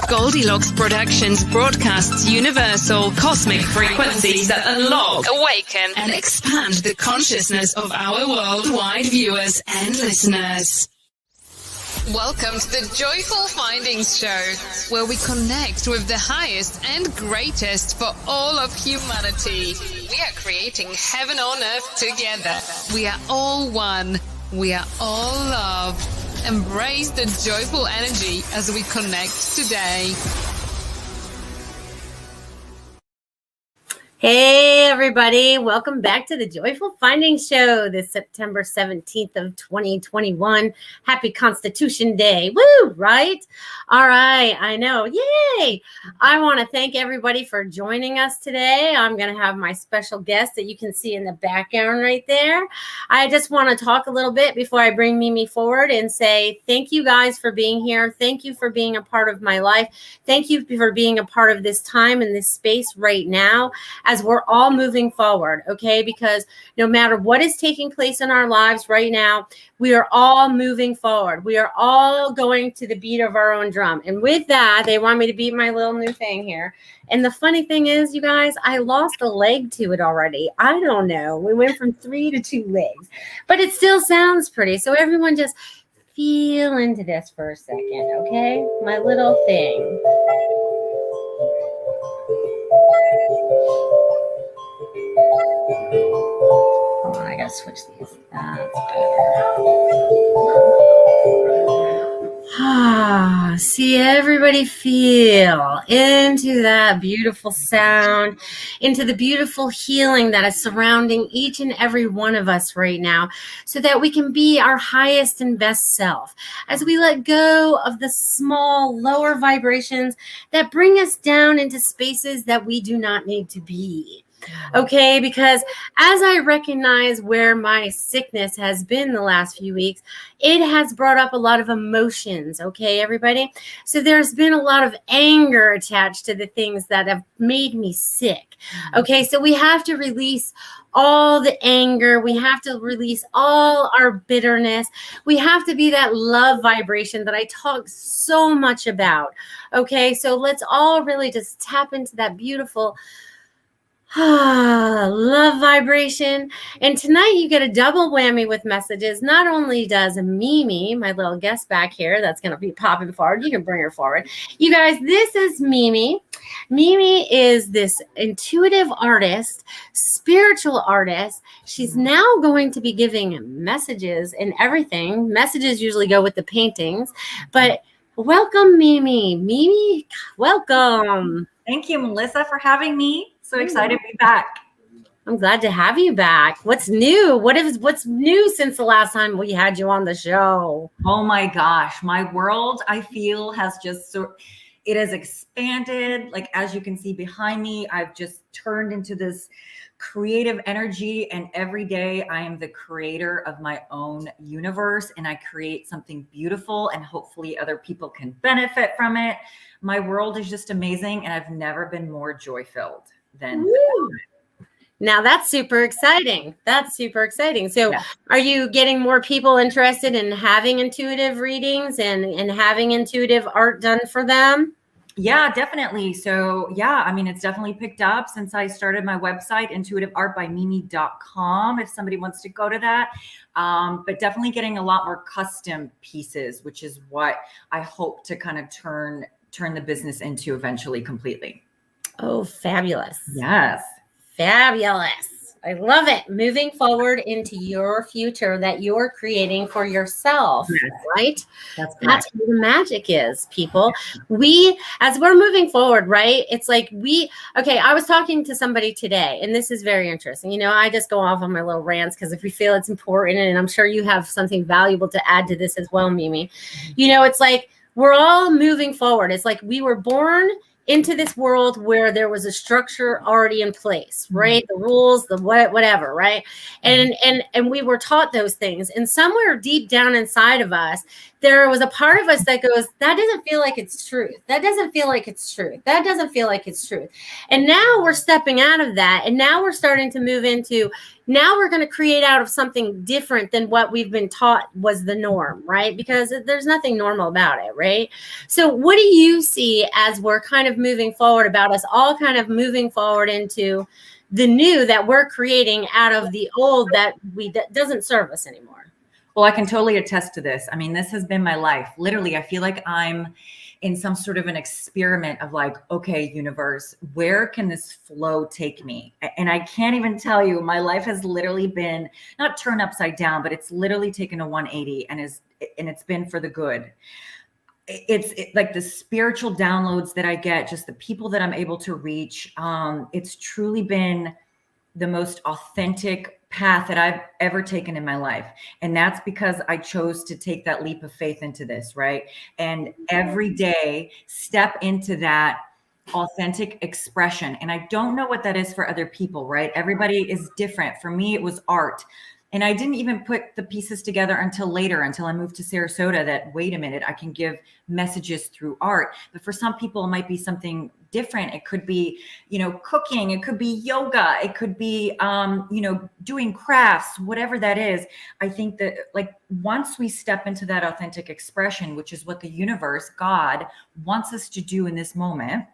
Goldylocks Productions broadcasts universal cosmic frequencies that unlock, awaken, and expand the consciousness of our worldwide viewers and listeners. Welcome to the Joyful Findings Show, where we connect with the highest and greatest for all of humanity. We are creating heaven on earth together. We are all one. We are all love. Embrace the joyful energy as we connect today. Hey everybody, welcome back to the Joyful Findings Show this September 17th of 2021. Happy Constitution Day. Woo, right? All right, I know. Yay! I want to thank everybody for joining us today. I'm going to have my special guest that you can see in the background right there. I just want to talk a little bit before I bring Mimi forward and say thank you guys for being here. Thank you for being a part of my life. Thank you for being a part of this time and this space right now, as we're all moving forward, okay? Because no matter what is taking place in our lives right now, we are all moving forward. We are all going to the beat of our own drum. And with that, they want me to beat my little new thing here. And the funny thing is, you guys, I lost a leg to it already. I don't know. We went from 3 to 2 legs, but it still sounds pretty. So everyone just feel into this for a second, okay? My little thing. Hold on, I gotta switch these. That's better. See, everybody feel into that beautiful sound, into the beautiful healing that is surrounding each and every one of us right now, so that we can be our highest and best self as we let go of the small, lower vibrations that bring us down into spaces that we do not need to be. Okay, because as I recognize where my sickness has been the last few weeks, it has brought up a lot of emotions, okay, everybody? So there's been a lot of anger attached to the things that have made me sick, okay? So we have to release all the anger. We have to release all our bitterness. We have to be that love vibration that I talk so much about, okay? So let's all really just tap into that beautiful love vibration. And tonight you get a double whammy with messages. Not only does Mimi, my little guest back here, that's going to be popping forward. You can bring her forward. You guys, this is Mimi. Mimi is this intuitive artist, spiritual artist. She's now going to be giving messages and everything. Messages usually go with the paintings, but welcome, Mimi. Mimi, welcome. Thank you, Melissa, for having me. So excited to be back. I'm glad to have you back. What's new? What's new since the last time we had you on the show? Oh my gosh, my world, I feel, has just it has expanded. Like, as you can see behind me, I've just turned into this creative energy, and every day I am the creator of my own universe, and I create something beautiful, and hopefully other people can benefit from it. My world is just amazing, and I've never been more joy-filled than now. That's super exciting. So Are you getting more people interested in having intuitive readings and having intuitive art done for them? Yeah, definitely. So yeah, I mean, it's definitely picked up since I started my website, intuitiveartbymimi.com, if somebody wants to go to that. But definitely getting a lot more custom pieces, which is what I hope to kind of turn the business into eventually completely. Oh, fabulous. Yes. Fabulous. I love it. Moving forward into your future that you're creating for yourself, right? That's where the magic is, people. As we're moving forward, right? It's like I was talking to somebody today, and this is very interesting. You know, I just go off on my little rants because if we feel it's important, and I'm sure you have something valuable to add to this as well, Mimi. You know, it's like we're all moving forward. It's like we were born into this world where there was a structure already in place, right? The rules, the whatever, right? And we were taught those things. And somewhere deep down inside of us, there was a part of us that goes, that doesn't feel like it's truth. That doesn't feel like it's truth. That doesn't feel like it's truth. And now we're stepping out of that. And now we're starting to move into, Now we're going to create out of something different than what we've been taught was the norm, right? Because there's nothing normal about it, right? So what do you see as we're kind of moving forward, about us all kind of moving forward into the new that we're creating out of the old that doesn't serve us anymore? Well, I can totally attest to this. I mean, this has been my life. Literally, I feel like I'm in some sort of an experiment of like, okay, universe, where can this flow take me? And I can't even tell you, my life has literally been not turned upside down, but it's literally taken a 180 and it's been for the good. It's like the spiritual downloads that I get, just the people that I'm able to reach. It's truly been the most authentic path that I've ever taken in my life. And that's because I chose to take that leap of faith into this, right? And every day step into that authentic expression. And I don't know what that is for other people, right? Everybody is different. For me, it was art. And I didn't even put the pieces together until later, until I moved to Sarasota, that, wait a minute, I can give messages through art. But for some people, it might be something different. It could be, cooking. It could be yoga. It could be, doing crafts, whatever that is. I think that like once we step into that authentic expression, which is what the universe, God, wants us to do in this moment,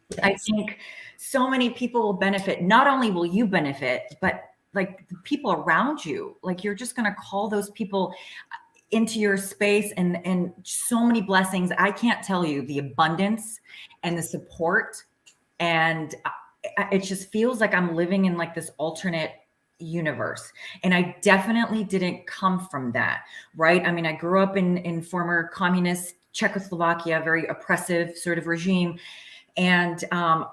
yes. I think so many people will benefit. Not only will you benefit, but like the people around you, like you're just going to call those people into your space and so many blessings. I can't tell you the abundance and the support. And it just feels like I'm living in like this alternate universe. And I definitely didn't come from that, right? I mean, I grew up in former communist Czechoslovakia, very oppressive sort of regime. And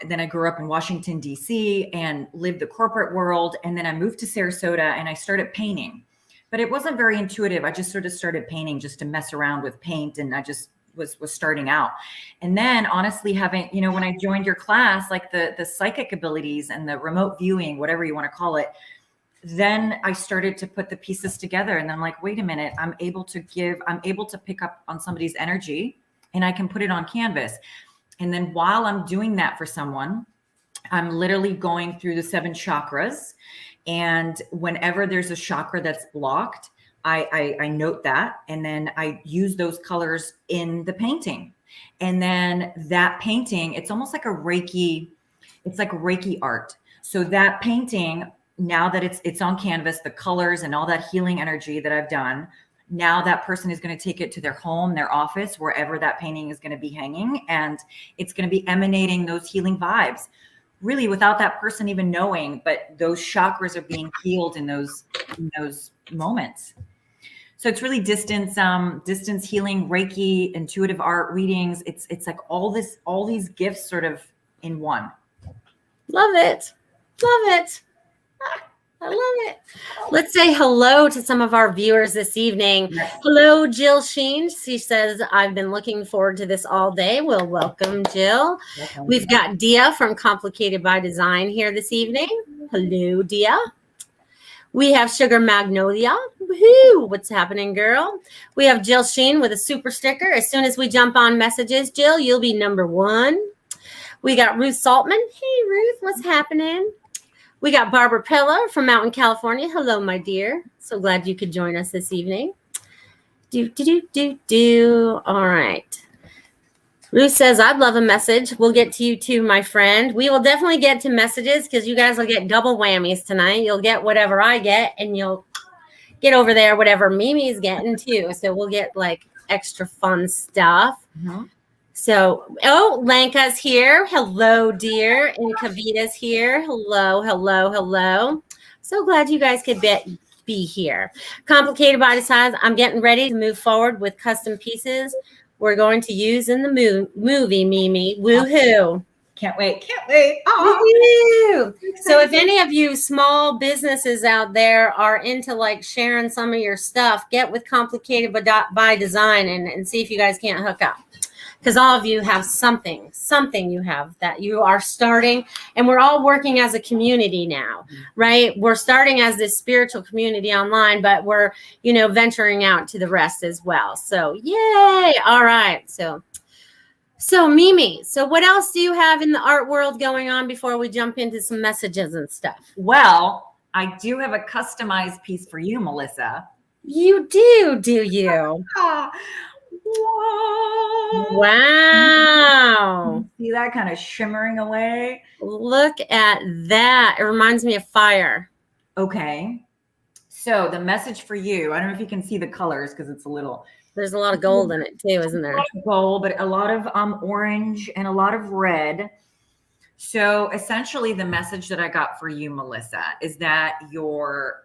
then I grew up in Washington, D.C. and lived the corporate world. And then I moved to Sarasota and I started painting. But it wasn't very intuitive. I just sort of started painting just to mess around with paint. And I just was starting out. And then honestly, having, when I joined your class, like the psychic abilities and the remote viewing, whatever you want to call it, then I started to put the pieces together. And then I'm like, wait a minute, I'm able to pick up on somebody's energy and I can put it on canvas. And then while I'm doing that for someone, I'm literally going through the 7 chakras. And whenever there's a chakra that's blocked, I note that. And then I use those colors in the painting. And then that painting, it's almost like Reiki art. So that painting, now that it's on canvas, the colors and all that healing energy that I've done, now that person is going to take it to their home, their office, wherever that painting is going to be hanging. And it's going to be emanating those healing vibes, really without that person even knowing, but those chakras are being healed in those moments. So it's really distance healing, Reiki, intuitive art readings. It's like all these gifts sort of in one. Love it. Love it. I love it. Let's say hello to some of our viewers this evening. Yes. Hello, Jill Sheen. She says, I've been looking forward to this all day. Well, welcome, Jill. Welcome. We've got Dia from Complicated by Design here this evening. Hello, Dia. We have Sugar Magnolia. Woohoo! What's happening, girl? We have Jill Sheen with a super sticker. As soon as we jump on messages, Jill, you'll be number 1. We got Ruth Saltman. Hey, Ruth, what's happening? We got Barbara Pella from Mountain, California. Hello, my dear. So glad you could join us this evening. All right. Ruth says, I'd love a message. We'll get to you too, my friend. We will definitely get to messages because you guys will get double whammies tonight. You'll get whatever I get and you'll get over there whatever Mimi's getting too. So we'll get like extra fun stuff. Mm-hmm. So, Lanka's here. Hello, dear. And Kavita's here. Hello. So glad you guys could be here. Complicated by Design. I'm getting ready to move forward with custom pieces we're going to use in the movie, Mimi. Woohoo. Can't wait. Oh. So if any of you small businesses out there are into like sharing some of your stuff, get with Complicated by Design and see if you guys can't hook up. Because all of you have something you have that you are starting, and we're all working as a community now, right? We're starting as this spiritual community online, but we're, venturing out to the rest as well. So yay. All right. So Mimi, so what else do you have in the art world going on before we jump into some messages and stuff? Well, I do have a customized piece for you, Melissa. You do you? Whoa. Wow. See that kind of shimmering away? Look at that. It reminds me of fire. Okay. So the message for you, I don't know if you can see the colors because it's a little. There's a lot of gold in it too, isn't there? A lot of gold, but a lot of orange and a lot of red. So essentially the message that I got for you, Melissa, is that your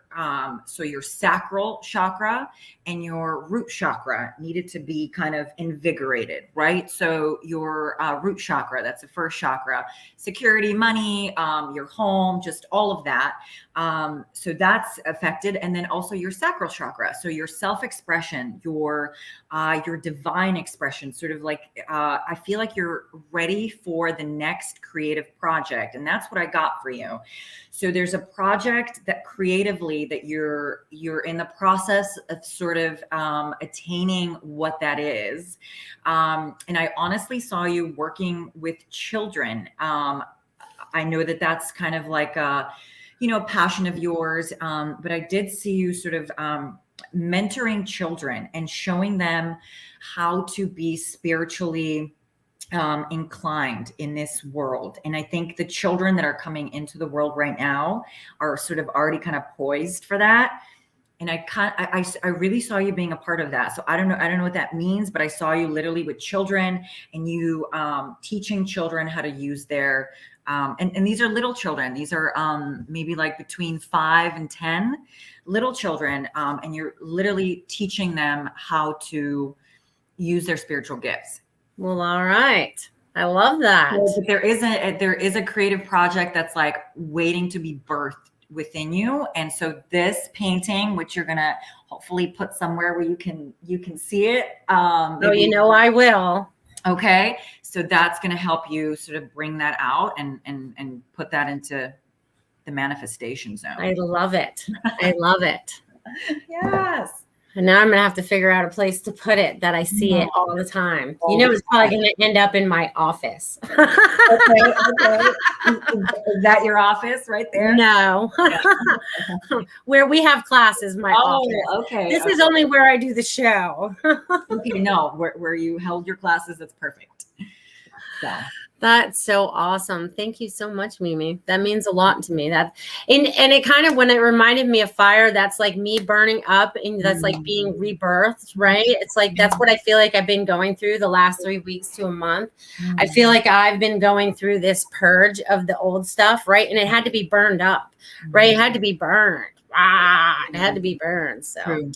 sacral chakra and your root chakra needed to be kind of invigorated, right? So your root chakra, that's the first chakra, security, money, your home, just all of that. So that's affected. And then also your sacral chakra. So your self-expression, your divine expression, sort of like, I feel like you're ready for the next creative project. And that's what I got for you. So there's a project that creatively that you're in the process of sort of attaining what that is. And I honestly saw you working with children. I know that that's kind of like a, passion of yours. But I did see you sort of mentoring children and showing them how to be spiritually inclined in this world. And I think the children that are coming into the world right now are sort of already kind of poised for that. And I really saw you being a part of that. So I don't know what that means, but I saw you literally with children and you teaching children how to use their and these are little children. These are maybe like between 5 and 10 little children. And you're literally teaching them how to use their spiritual gifts. Well, all right. I love that. So there is a creative project that's like waiting to be birthed within you. And so this painting, which you're going to hopefully put somewhere where you can see it. I will. Okay. So that's going to help you sort of bring that out and put that into the manifestation zone. I love it. I love it. Yes. And now I'm going to have to figure out a place to put it that I see it all the time. It's probably going to end up in my office. Okay. Is that your office right there? No. Where we have classes, my office. Okay. This is only where I do the show. Okay, no, where you held your classes, that's perfect. So. That's so awesome. Thank you so much, Mimi. That means a lot to me. And it kind of, when it reminded me of fire, that's like me burning up and that's like being rebirthed, right? It's like, that's what I feel like I've been going through the last 3 weeks to a month. I feel like I've been going through this purge of the old stuff, right? And it had to be burned up, right? It had to be burned. It had to be burned. So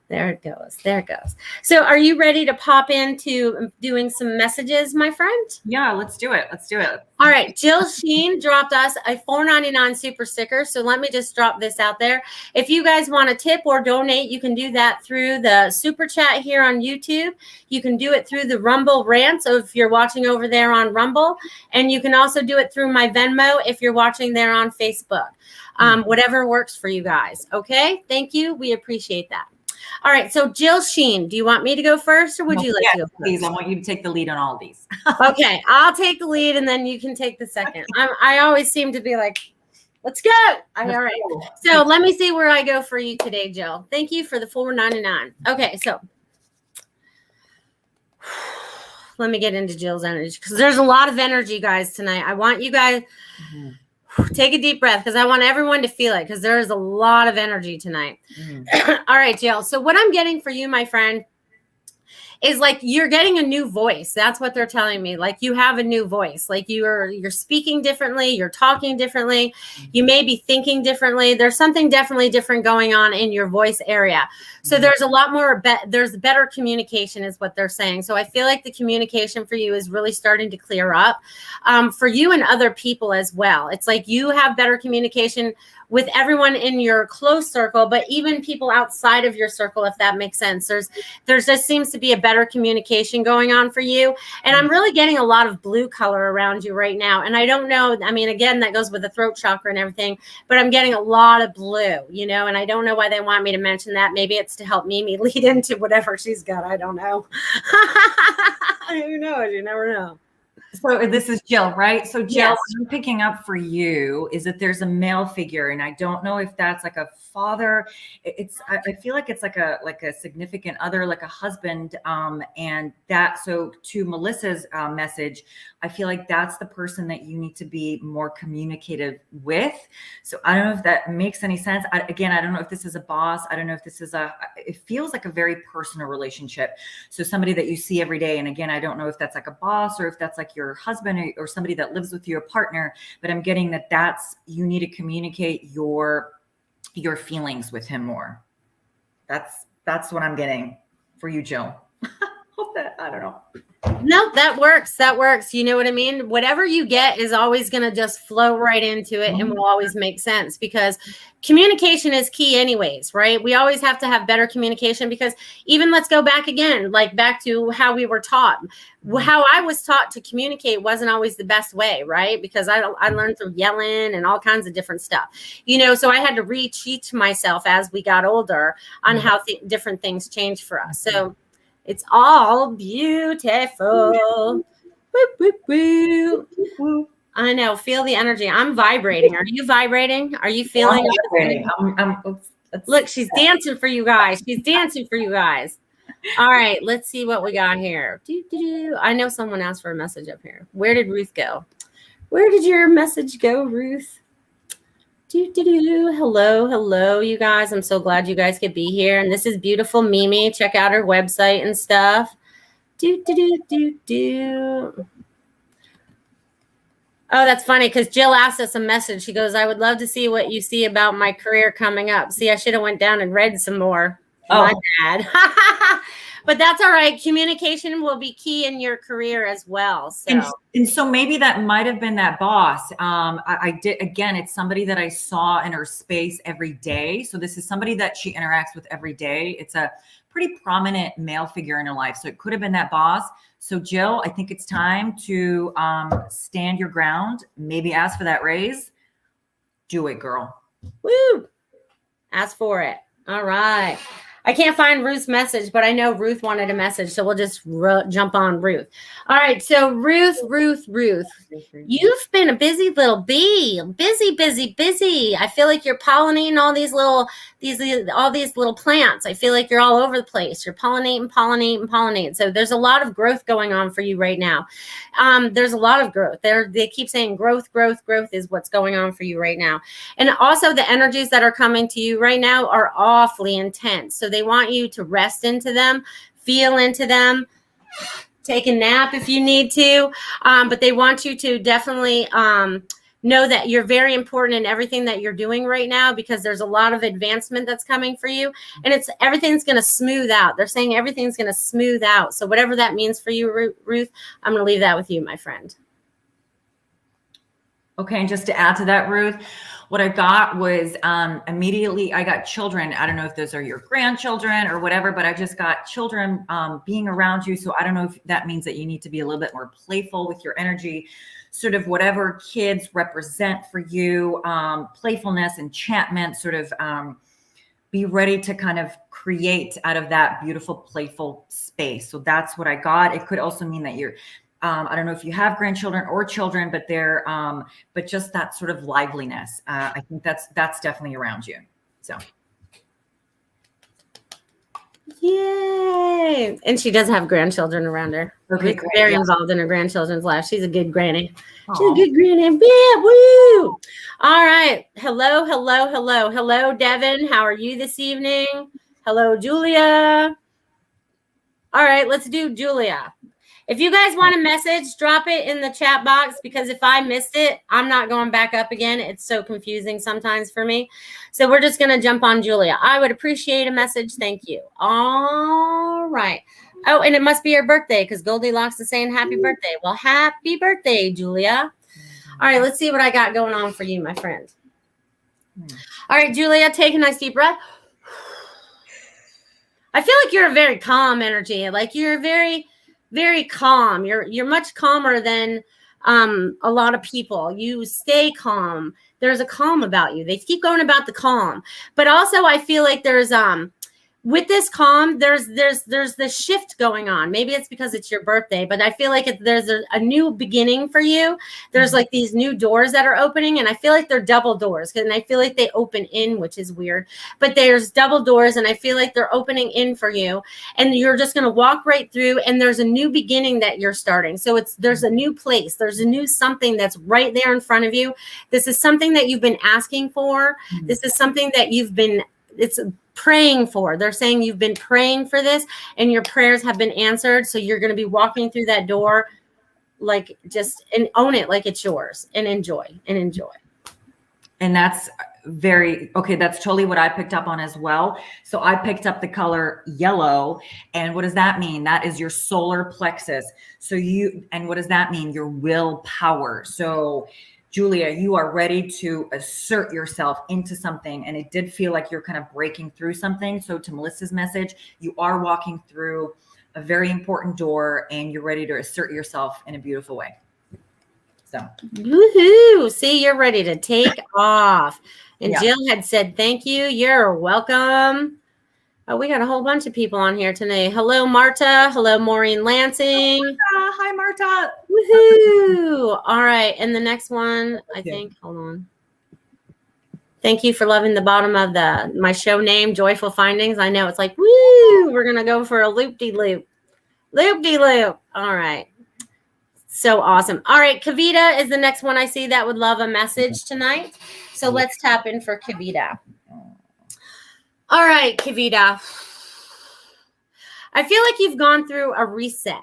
there it goes. There it goes. So are you ready to pop into doing some messages, my friend? Yeah, let's do it. All right. Jill Sheen dropped us a $4.99 super sticker. So let me just drop this out there. If you guys want to tip or donate, you can do that through the super chat here on YouTube. You can do it through the Rumble rant. So if you're watching over there on Rumble, and you can also do it through my Venmo if you're watching there on Facebook. Whatever works for you guys. Okay. Thank you. We appreciate that. All right. So Jill Sheen, do you want me to go first or would you like to go first? Please, I want you to take the lead on all these. Okay. I'll take the lead and then you can take the second. I always seem to be like, let's go. All right. So let me see where I go for you today, Jill. Thank you for the $4.99. Okay. So let me get into Jill's energy because there's a lot of energy, guys, tonight. I want you guys take a deep breath because I want everyone to feel it because there is a lot of energy tonight. All right, Jill. So what I'm getting for you, my friend, is like you're getting a new voice. That's what they're telling me. Like you have a new voice. Like you're speaking differently. You're talking differently. You may be thinking differently. There's something definitely different going on in your voice area. So there's a lot more. There's better communication is what they're saying. So I feel like the communication for you is really starting to clear up for you and other people as well. It's like you have better communication with everyone in your close circle, but even people outside of your circle, if that makes sense. There just seems to be a better communication going on for you. And I'm really getting a lot of blue color around you right now. And I don't know, I mean, again, that goes with the throat chakra and everything, but I'm getting a lot of blue, and I don't know why they want me to mention that. Maybe it's to help Mimi lead into whatever she's got. I don't know. Who knows? You never know. So this is Jill, right? So Jill, Yes. what I'm picking up for you is that there's a male figure, and I don't know if that's like a father. I feel like it's like a significant other, like a husband. And that, so to Melissa's message, I feel like that's the person that you need to be more communicative with. So I don't know if that makes any sense. Again, I don't know if this is a boss. I don't know if this is it feels like a very personal relationship. So somebody that you see every day. And again, I don't know if that's like a boss or if that's like your husband or somebody that lives with you, a partner, but I'm getting you need to communicate your feelings with him more. That's what I'm getting for you, Jill. Hope that, I don't know. No, that works. That works. You know what I mean? Whatever you get is always going to just flow right into it and will always make sense, because communication is key anyways, right? We always have to have better communication, because even let's go back again, like back to how we were taught. How I was taught to communicate wasn't always the best way, right? Because I learned through yelling and all kinds of different stuff, so I had to reteach myself as we got older on how different things changed for us. So it's all beautiful. Woo, woo, woo. I know. Feel the energy. I'm vibrating. Are you vibrating? Are you feeling it? Look, she's dancing for you guys. She's dancing for you guys. All right. Let's see what we got here. I know someone asked for a message up here. Where did Ruth go? Where did your message go, Ruth? Hello, you guys. I'm so glad you guys could be here. And this is beautiful Mimi. Check out her website and stuff. Oh, that's funny, because Jill asked us a message. She goes, I would love to see what you see about my career coming up. See, I should have went down and read some more. Oh. My bad. But that's all right. Communication will be key in your career as well. So. And so maybe that might have been that boss. I did, again, it's somebody that I saw in her space every day. So this is somebody that she interacts with every day. It's a pretty prominent male figure in her life. So it could have been that boss. So Jill, I think it's time to stand your ground. Maybe ask for that raise. Do it, girl. Woo! Ask for it. All right. I can't find Ruth's message, but I know Ruth wanted a message, so we'll just jump on Ruth. All right, so Ruth, you've been a busy little bee, busy. I feel like you're pollinating all these little plants. I feel like you're all over the place. You're pollinating. So there's a lot of growth going on for you right now. There's a lot of growth. They keep saying growth is what's going on for you right now. And also the energies that are coming to you right now are awfully intense. So they want you to rest into them, feel into them, take a nap if you need to. But they want you to definitely know that you're very important in everything that you're doing right now, because there's a lot of advancement that's coming for you, and everything's going to smooth out. They're saying everything's going to smooth out. So whatever that means for you, Ruth, I'm going to leave that with you, my friend. Okay. And just to add to that, Ruth, what I got was immediately I got children. I don't know if those are your grandchildren or whatever, but I just got children being around you. So I don't know if that means that you need to be a little bit more playful with your energy, sort of whatever kids represent for you, playfulness, enchantment, sort of be ready to kind of create out of that beautiful, playful space. So that's what I got. It could also mean that you're, I don't know if you have grandchildren or children, but they're, but just that sort of liveliness. I think that's definitely around you. So. Yay. And she does have grandchildren around her. Okay, great, very involved in her grandchildren's life. She's a good granny. Aww. She's a good granny. Yeah, woo. All right. Hello, Devin. How are you this evening? Hello, Julia. All right, let's do Julia. If you guys want a message, drop it in the chat box, because if I missed it, I'm not going back up again. It's so confusing sometimes for me. So we're just going to jump on Julia. I would appreciate a message. Thank you. All right. Oh, and it must be her birthday, because Goldylocks is saying happy birthday. Well, happy birthday, Julia. All right, let's see what I got going on for you, my friend. All right, Julia, take a nice deep breath. I feel like you're a very calm energy. Like you're very calm. You're much calmer than a lot of people. You stay calm. There's a calm about you. They keep going about the calm. But also I feel like there's with this calm, there's this shift going on. Maybe it's because it's your birthday, but I feel like there's a new beginning for you. There's like these new doors that are opening, and I feel like they're double doors, and I feel like they open in, which is weird, but there's double doors, and I feel like they're opening in for you, and you're just going to walk right through, and there's a new beginning that you're starting. So there's a new place, there's a new something that's right there in front of you. This is something that you've been asking for. This is something that it's praying for. They're saying you've been praying for this and your prayers have been answered. So you're going to be walking through that door, like, just, and own it like it's yours, and enjoy. And that's that's totally what I picked up on as well. So I picked up the color yellow. And what does that mean? That is your solar plexus. And what does that mean? Your willpower. So Julia, you are ready to assert yourself into something. And it did feel like you're kind of breaking through something. So to Melissa's message, you are walking through a very important door, and you're ready to assert yourself in a beautiful way. So, woohoo! See, you're ready to take off. And Yeah. Jill had said, thank you. You're welcome. Oh, we got a whole bunch of people on here today. Hello, Marta. Hello, Maureen Lansing. Hi, Marta. Woohoo! All right. And the next one, I think, hold on. Thank you for loving the bottom of my show name, Joyful Findings. I know it's like, woo, we're going to go for a loop-de-loop. Loop-de-loop. All right. So awesome. All right. Kavita is the next one I see that would love a message tonight. So let's tap in for Kavita. All right, Kavita. I feel like you've gone through a reset.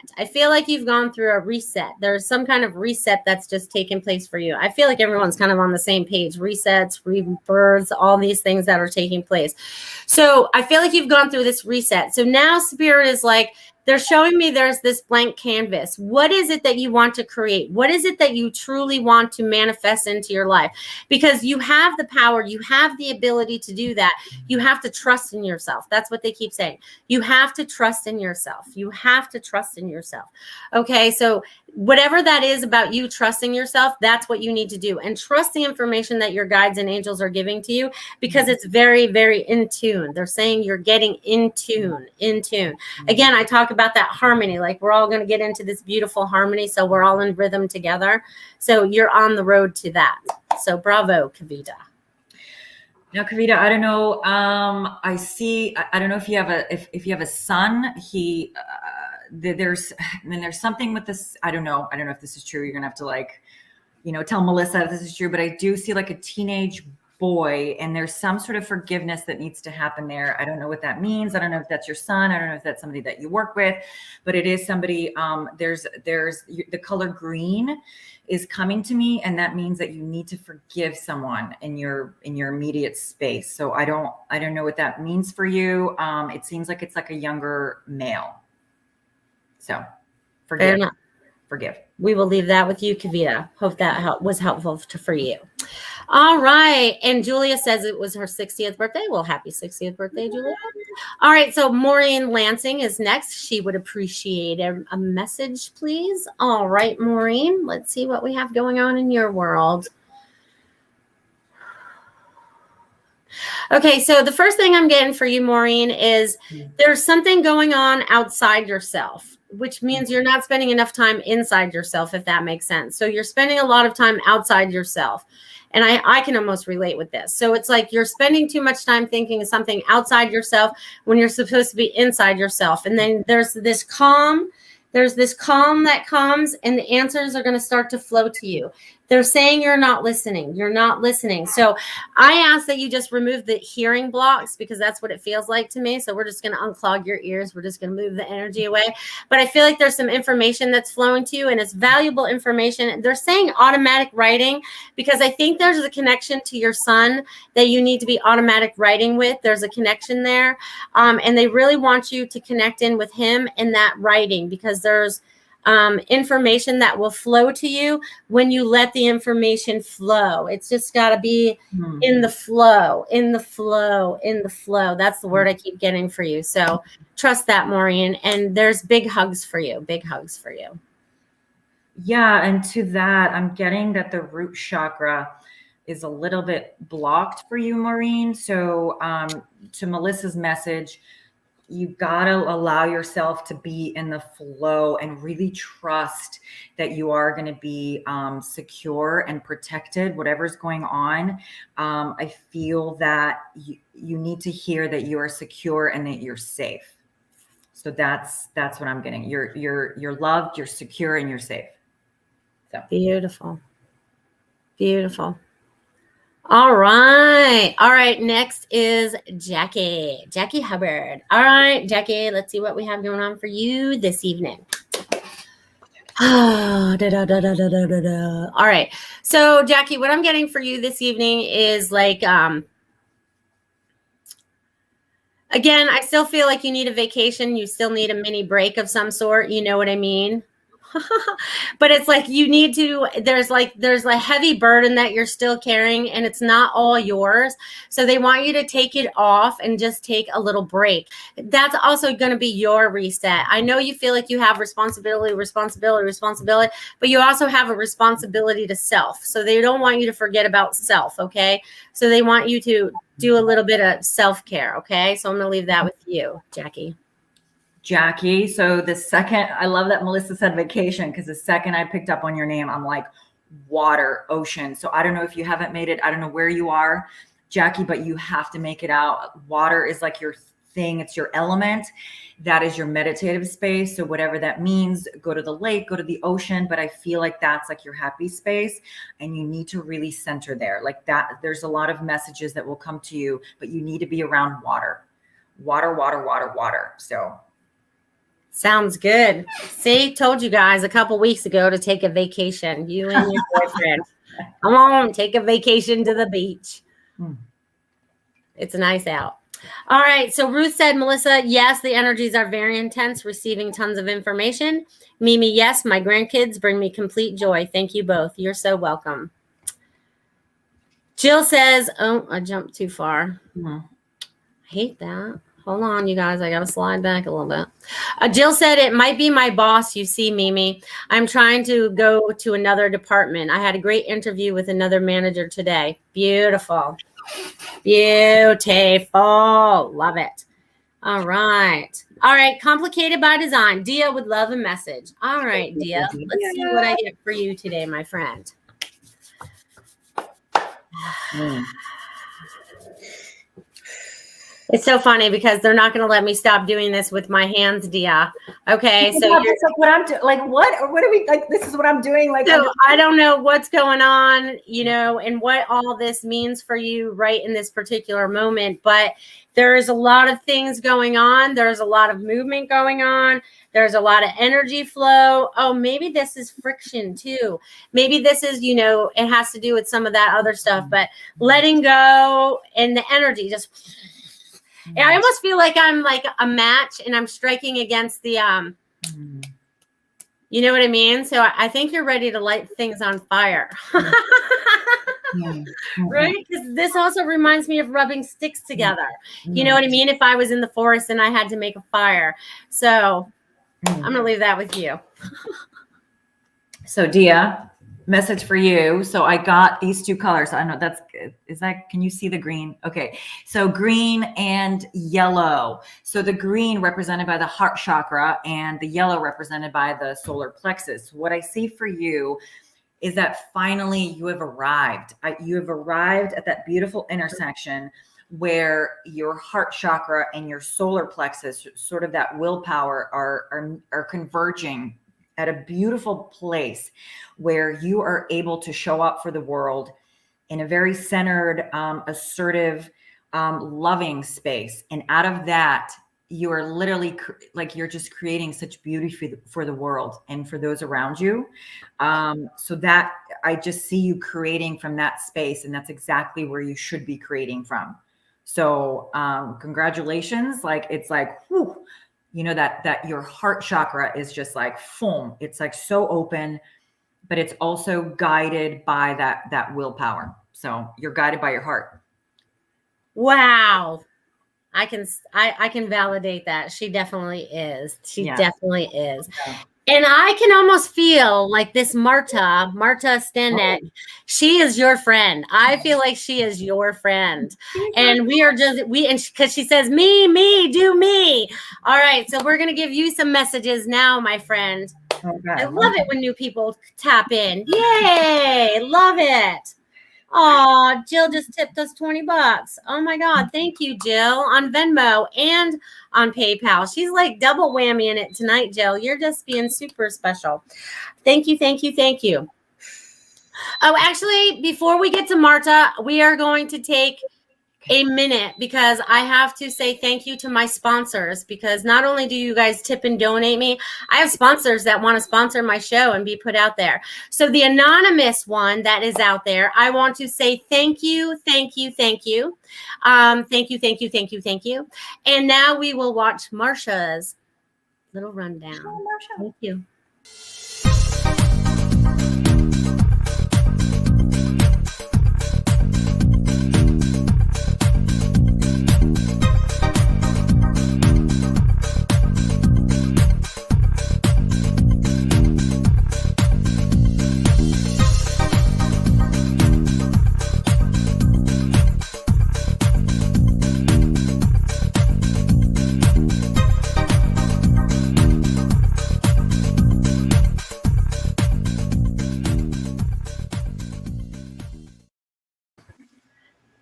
There's some kind of reset that's just taken place for you. I feel like everyone's kind of on the same page. Resets, rebirths, all these things that are taking place. So I feel like you've gone through this reset. So now Spirit is like, they're showing me there's this blank canvas. What is it that you want to create? What is it that you truly want to manifest into your life? Because you have the power, you have the ability to do that. You have to trust in yourself. That's what they keep saying. You have to trust in yourself. You have to trust in yourself. Okay, so whatever that is about you trusting yourself, that's what you need to do. And trust the information that your guides and angels are giving to you, because it's very, very in tune. They're saying you're getting in tune. Again, I talk about that harmony. Like, we're all going to get into this beautiful harmony. So we're all in rhythm together. So you're on the road to that. So bravo, Kavita. Now, Kavita, I don't know. I don't know if you have a son. There's something with this. I don't know if this is true. You're gonna have to tell Melissa if this is true. But I do see like a teenage boy, and there's some sort of forgiveness that needs to happen there. I don't know what that means. I don't know if that's your son. I don't know if that's somebody that you work with, but it is somebody. There's the color green is coming to me, and that means that you need to forgive someone in your immediate space. So I don't know what that means for you. It seems like it's like a younger male. So forgive. We will leave that with you, Kavita. Hope that was helpful for you. All right. And Julia says it was her 60th birthday. Well, happy 60th birthday, Julia. All right. So Maureen Lansing is next. She would appreciate a message, please. All right, Maureen. Let's see what we have going on in your world. Okay, so the first thing I'm getting for you, Maureen, is there's something going on outside yourself, which means you're not spending enough time inside yourself, if that makes sense. So you're spending a lot of time outside yourself. And I can almost relate with this. So it's like you're spending too much time thinking of something outside yourself when you're supposed to be inside yourself. And then there's this calm that comes, and the answers are going to start to flow to you. They're saying you're not listening. So I ask that you just remove the hearing blocks, because that's what it feels like to me. So we're just going to unclog your ears. We're just going to move the energy away. But I feel like there's some information that's flowing to you, and it's valuable information. They're saying automatic writing, because I think there's a connection to your son that you need to be automatic writing with. There's a connection there. And they really want you to connect in with him in that writing, because there's information that will flow to you when you let the information flow. It's just got to be in the flow. That's the word I keep getting for you. So trust that, Maureen. And there's big hugs for you. Yeah. And to that, I'm getting that the root chakra is a little bit blocked for you, Maureen. So to Melissa's message, you gotta allow yourself to be in the flow and really trust that you are going to be secure and protected, whatever's going on. I feel that you need to hear that you are secure and that you're safe. So that's what I'm getting. You're loved, you're secure, and you're safe. So beautiful. Beautiful. All right. All right. Next is Jackie Hubbard. All right, Jackie, let's see what we have going on for you this evening. All right. So Jackie, what I'm getting for you this evening is like, again, I still feel like you need a vacation. You still need a mini break of some sort. You know what I mean? But it's like you need to, there's a heavy burden that you're still carrying and it's not all yours. So they want you to take it off and just take a little break. That's also going to be your reset. I know you feel like you have responsibility, but you also have a responsibility to self. So they don't want you to forget about self. Okay. So they want you to do a little bit of self-care. Okay. So I'm going to leave that with you, Jackie. So the second, I love that Melissa said vacation, because the second I picked up on your name, I'm like, water, ocean. So I don't know if you haven't made it. I don't know where you are, Jackie, but you have to make it out. Water is like your thing. It's your element. That is your meditative space. So whatever that means, go to the lake, go to the ocean. But I feel like that's like your happy space and you need to really center there like that. There's a lot of messages that will come to you, but you need to be around water. So sounds good. See, told you guys a couple weeks ago to take a vacation. You and your boyfriend. Come on, take a vacation to the beach. It's nice out. All right. So Ruth said, Melissa, yes, the energies are very intense, receiving tons of information. Mimi, yes, my grandkids bring me complete joy. Thank you both. You're so welcome. Jill says, oh, I jumped too far. I hate that. Hold on, you guys. I got to slide back a little bit. Jill said, it might be my boss. You see, Mimi, I'm trying to go to another department. I had a great interview with another manager today. Beautiful. Love it. All right. Complicated by design. Dia would love a message. All right, Dia. Let's see what I get for you today, my friend. It's so funny because they're not going to let me stop doing this with my hands, Dia. Okay, so you're like what I'm doing. Like what? Or what are we like? This is what I'm doing. Like so I don't know what's going on, you know, and what all this means for you right in this particular moment. But there's a lot of things going on. There's a lot of movement going on. There's a lot of energy flow. Oh, maybe this is friction too. Maybe this is, you know, it has to do with some of that other stuff. But letting go and the energy just. I almost feel like I'm like a match and I'm striking against the, you know what I mean? So I think you're ready to light things on fire. Right? Because this also reminds me of rubbing sticks together. You know what I mean? If I was in the forest and I had to make a fire. So I'm going to leave that with you. So Dia, message for you. So I got these two colors. I know that's good. Is that, can you see the green? Okay. So green and yellow. So the green represented by the heart chakra and the yellow represented by the solar plexus. What I see for you is that finally you have arrived. You have arrived at that beautiful intersection where your heart chakra and your solar plexus, sort of that willpower, are converging at a beautiful place where you are able to show up for the world in a very centered, assertive, loving space. And out of that, you are literally like, you're just creating such beauty for the world and for those around you. So that I just see you creating from that space, and that's exactly where you should be creating from. So congratulations. Like, it's like, whew, you know, that your heart chakra is just like, boom. It's like so open, but it's also guided by that willpower. So you're guided by your heart. Wow. I can validate that. She definitely is. She definitely is. Yeah. And I can almost feel like this Marta Stanek, she is your friend. I feel like she is your friend. And we are just, because she says, me, do me. All right. So we're going to give you some messages now, my friend. Okay. I love it when new people tap in. Yay. Love it. Oh, Jill just tipped us $20. Oh my God. Thank you, Jill, on Venmo and on PayPal. She's like double whammying it tonight, Jill. You're just being super special. Thank you. Oh, actually, before we get to Marta, we are going to take a minute because I have to say thank you to my sponsors, because not only do you guys tip and donate me, I have sponsors that want to sponsor my show and be put out there. So the anonymous one that is out there, I want to say thank you. Thank you. And now we will watch Marsha's little rundown. Thank you.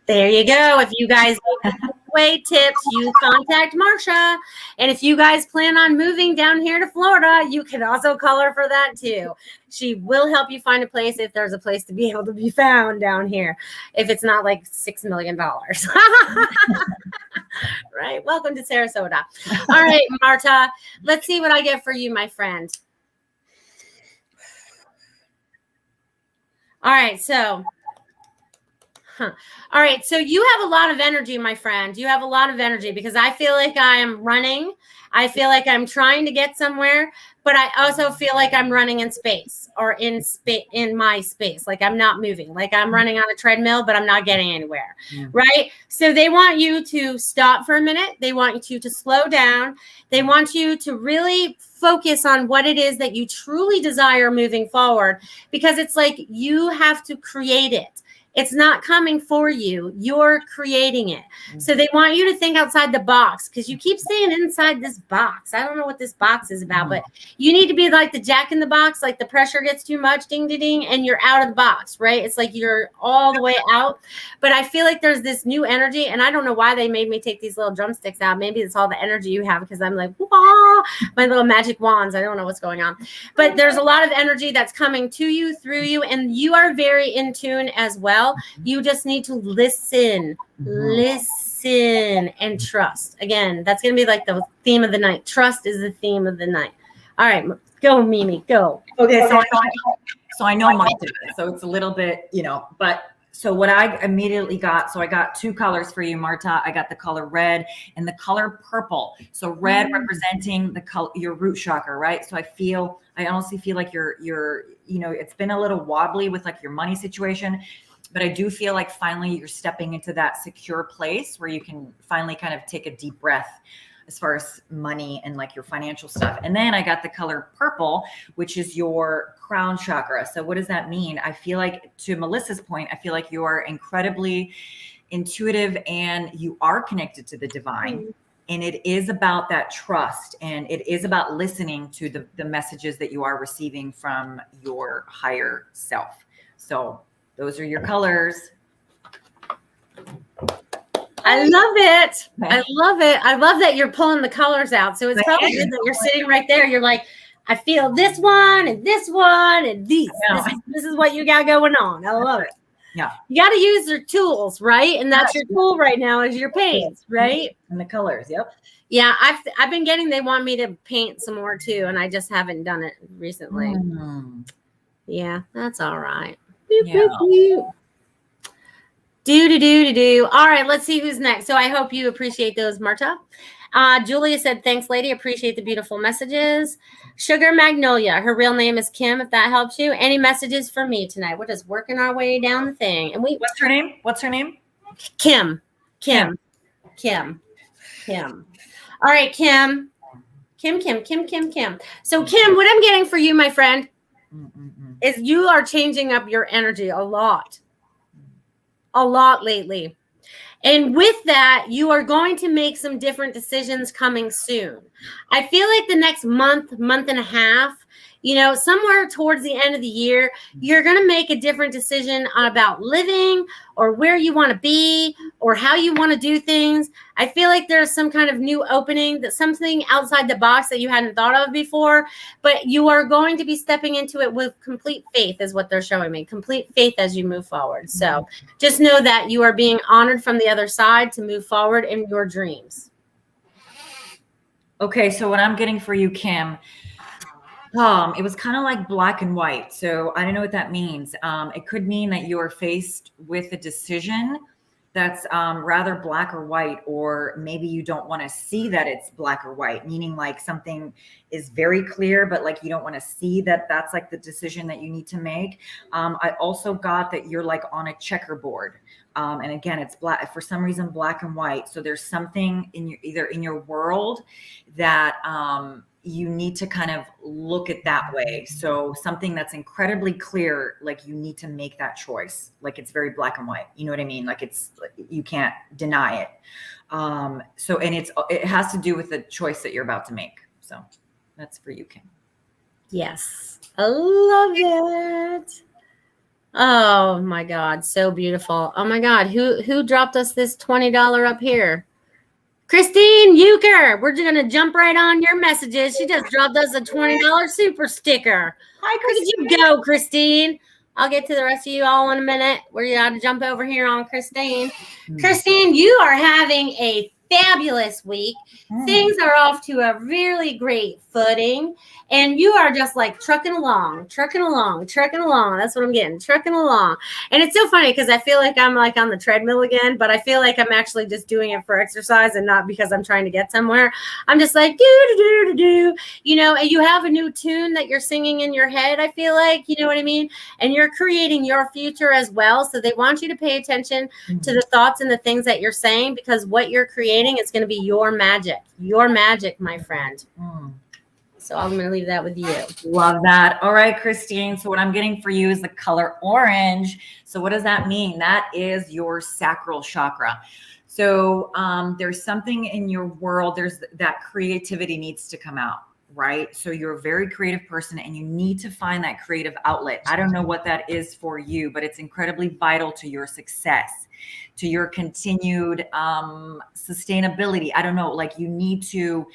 There you go. If you guys need away tips, you contact Marsha. And if you guys plan on moving down here to Florida, you can also call her for that too. She will help you find a place if there's a place to be able to be found down here. If it's not like $6 million. Right. Welcome to Sarasota. All right, Marta, let's see what I get for you, my friend. All right. So all right. So you have a lot of energy, my friend. You have a lot of energy because I feel like I am running. I feel like I'm trying to get somewhere, but I also feel like I'm running in space or in my space. Like I'm not moving, like I'm running on a treadmill, but I'm not getting anywhere. Yeah. Right. So they want you to stop for a minute. They want you to slow down. They want you to really focus on what it is that you truly desire moving forward, because it's like you have to create it. It's not coming for you. You're creating it. So they want you to think outside the box, because you keep staying inside this box. I don't know what this box is about, but you need to be like the Jack in the Box, like the pressure gets too much, ding, ding, ding, and you're out of the box, right? It's like you're all the way out. But I feel like there's this new energy, and I don't know why they made me take these little drumsticks out. Maybe it's all the energy you have, because I'm like, wah, my little magic wands. I don't know what's going on. But there's a lot of energy that's coming to you, through you, and you are very in tune as well. You just need to listen and trust. Again, that's going to be like the theme of the night. Trust is the theme of the night. All right, go, Mimi, go. Okay, so I know my data, so it's a little bit, but so what I immediately got, so I got two colors for you, Marta. I got the color red and the color purple. So red representing the color, your root chakra, right? So I honestly feel like you're, it's been a little wobbly with like your money situation. But I do feel like finally you're stepping into that secure place where you can finally kind of take a deep breath as far as money and like your financial stuff. And then I got the color purple, which is your crown chakra. So what does that mean? I feel like, to Melissa's point, I feel like you are incredibly intuitive and you are connected to the divine. And it is about that trust, and it is about listening to the messages that you are receiving from your higher self. So those are your colors. I love it. I love it. I love that you're pulling the colors out. So it's probably good that you're sitting right there. You're like, I feel this one and this one and these. This is what you got going on. I love it. Yeah. You got to use your tools, right? And that's your tool right now is your paints, right? And the colors. Yep. Yeah. I've been getting, they want me to paint some more too. And I just haven't done it recently. Yeah, that's all right. Do. All right, let's see who's next. So I hope you appreciate those, Marta. Julia said, thanks, lady. Appreciate the beautiful messages. Sugar Magnolia. Her real name is Kim, if that helps you. Any messages for me tonight? We're just working our way down the thing. And what's her name? Kim. All right, Kim. Kim. So Kim, what I'm getting for you, my friend, is you are changing up your energy a lot lately. And with that, you are going to make some different decisions coming soon. I feel like the next month and a half, somewhere towards the end of the year, you're going to make a different decision about living or where you want to be or how you want to do things. I feel like there's some kind of new opening, that something outside the box that you hadn't thought of before, but you are going to be stepping into it with complete faith is what they're showing me. Complete faith as you move forward. So just know that you are being honored from the other side to move forward in your dreams. Okay, so what I'm getting for you, Kim, it was kind of like black and white. So I don't know what that means. It could mean that you're faced with a decision that's rather black or white, or maybe you don't want to see that it's black or white, meaning like something is very clear, but like you don't want to see that that's like the decision that you need to make. I also got that you're like on a checkerboard. And again, it's black for some reason, black and white. So there's something either in your world that you need to kind of look at that way. So something that's incredibly clear, like you need to make that choice. Like it's very black and white. You know what I mean? Like you can't deny it. And it has to do with the choice that you're about to make. So that's for you, Kim. Yes. I love it. Oh my God. So beautiful. Oh my God. Who dropped us this $20 up here? Christine Euchre, we're going to jump right on your messages. She just dropped us a $20 super sticker. Hi, Christine. Where did you go, Christine? I'll get to the rest of you all in a minute. We're going to jump over here on Christine. Christine, you are having a fabulous week. Things are off to a really great footing. And you are just like trucking along. That's what I'm getting. Trucking along. And it's so funny because I feel like I'm like on the treadmill again, but I feel like I'm actually just doing it for exercise and not because I'm trying to get somewhere. I'm just like, and you have a new tune that you're singing in your head, I feel like, you know what I mean? And you're creating your future as well. So they want you to pay attention to the thoughts and the things that you're saying, because what you're creating is going to be your magic, my friend. So I'm going to leave that with you. Love that. All right, Christine. So what I'm getting for you is the color orange. So what does that mean? That is your sacral chakra. So there's something in your world, there's that creativity needs to come out, right? So you're a very creative person and you need to find that creative outlet. I don't know what that is for you, but it's incredibly vital to your success, to your continued sustainability. I don't know, like you need to,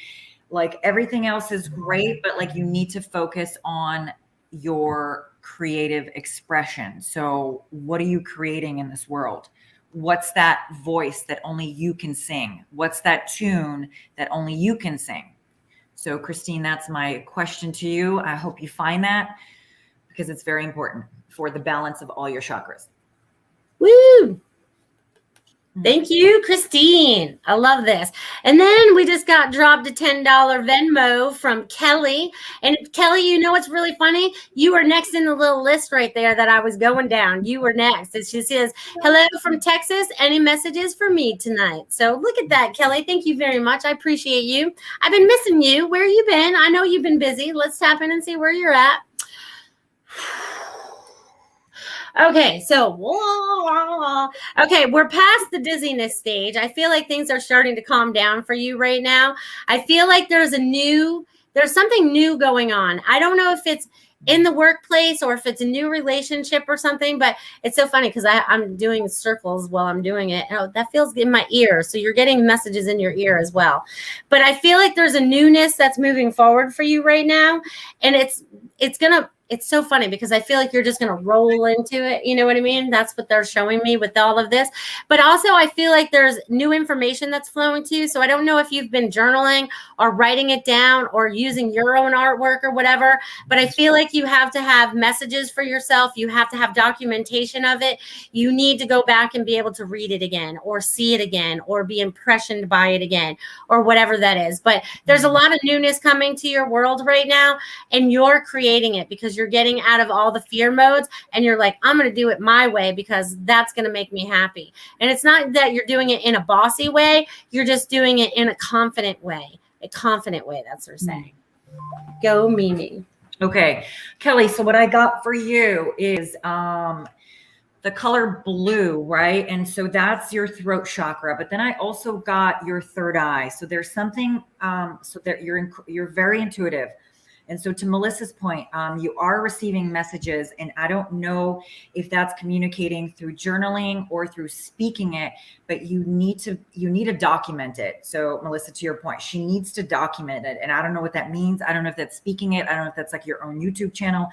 like everything else is great, but like you need to focus on your creative expression. So what are you creating in this world? What's that voice that only you can sing? What's that tune that only you can sing? So Christine, that's my question to you. I hope you find that, because it's very important for the balance of all your chakras. Woo! Thank you, Christine. I love this. And then we just got dropped a $10 Venmo from Kelly. And Kelly, you know what's really funny? You were next in the little list right there that I was going down. You were next. And she says, hello from Texas. Any messages for me tonight? So look at that, Kelly. Thank you very much. I appreciate you. I've been missing you. Where you been? I know you've been busy. Let's tap in and see where you're at. Okay, so we're past the dizziness stage. I feel like things are starting to calm down for you right now. I feel like there's something new going on. I don't know if it's in the workplace or if it's a new relationship or something, but it's so funny because I'm doing circles while I'm doing it. Oh, that feels in my ear. So you're getting messages in your ear as well. But I feel like there's a newness that's moving forward for you right now. And it's so funny because I feel like you're just going to roll into it. You know what I mean? That's what they're showing me with all of this. But also I feel like there's new information that's flowing to you. So I don't know if you've been journaling or writing it down or using your own artwork or whatever, but I feel like you have to have messages for yourself. You have to have documentation of it. You need to go back and be able to read it again or see it again or be impressioned by it again or whatever that is. But there's a lot of newness coming to your world right now, and you're creating it because you're getting out of all the fear modes and you're like, I'm going to do it my way because that's going to make me happy. And it's not that you're doing it in a bossy way. You're just doing it in a confident way. a confident way. That's what they're saying. Go Mimi. Okay, Kelly. So what I got for you is the color blue, right? And so that's your throat chakra. But then I also got your third eye. So there's something. So that you're very intuitive. And so to Melissa's point, you are receiving messages, and I don't know if that's communicating through journaling or through speaking it, but you need to document it. So Melissa, to your point, she needs to document it. And I don't know what that means. I don't know if that's speaking it. I don't know if that's like your own YouTube channel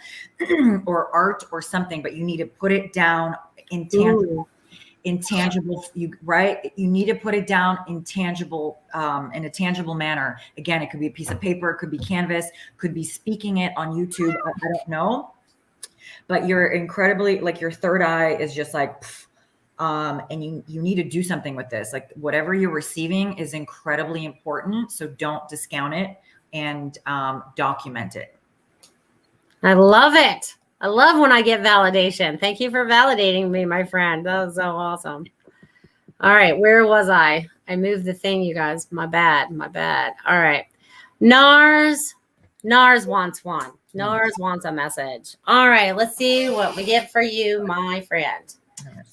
or art or something, but you need to put it down in tangible. Intangible, you need to put it down in a tangible manner. Again, it could be a piece of paper, it could be canvas, could be speaking it on YouTube. I don't know, but you're incredibly, like, your third eye is just like, and you need to do something with this. Like, whatever you're receiving is incredibly important. So don't discount it, and document it. I love it. I love when I get validation. Thank you for validating me, my friend. That was so awesome. All right. Where was I? I moved the thing, you guys. My bad. All right. Nars wants one. Nars wants a message. All right. Let's see what we get for you, my friend.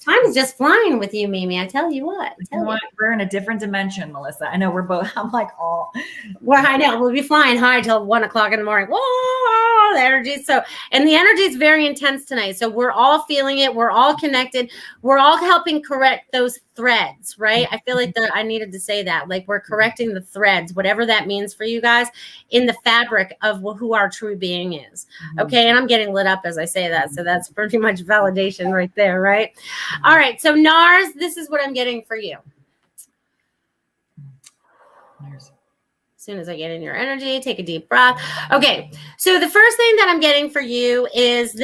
Time is just flying with you, Mimi. I tell you what. We're in a different dimension, Melissa. I know we're both. I'm like, oh. Well, I know. We'll be flying high till 1 o'clock in the morning. Whoa, the energy. And the energy is very intense tonight. So we're all feeling it. We're all connected. We're all helping correct those threads, right? I feel like I needed to say that. Like, we're correcting the threads, whatever that means for you guys, in the fabric of who our true being is. Okay. And I'm getting lit up as I say that. So that's pretty much validation right there, right? All right. So Nars, this is what I'm getting for you. As soon as I get in your energy, take a deep breath. Okay. So the first thing that I'm getting for you is